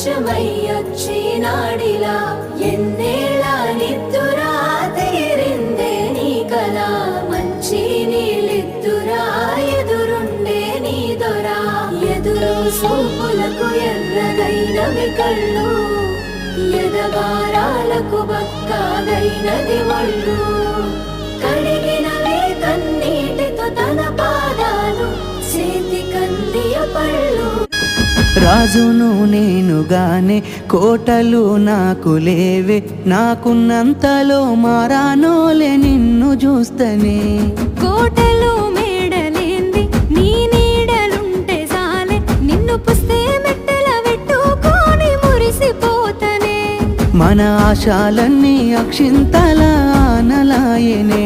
ప్రత్యక్షమయ్యొచ్చినాడిలా ఎన్నేళ్ళ నిద్దురా తీరిందే నీ కల మంచి నీళ్ళిద్దురా ఎదురుండే నీ దొరా ఎదురు సూపులకు ఎర్రగైనవి కళ్ళు ఎదగారాలకు బక్కాగైనది ఒళ్ళు కడిగినవే కన్నీటితో తన పాదాలు చేతి కందియ పళ్ళు రాజును నేనుగానే కోటలు నాకు లేవే నాకున్నంతలో మారానోలే నిన్ను చూస్తనే కోటలు మేడలేంది నీ నీడలుంటే సాలే నిన్ను పుస్తే మెట్టెల పెట్టుకొని మురిసిపోతనే మన ఆశాలన్నీ అక్షింతల ఆనలాయనే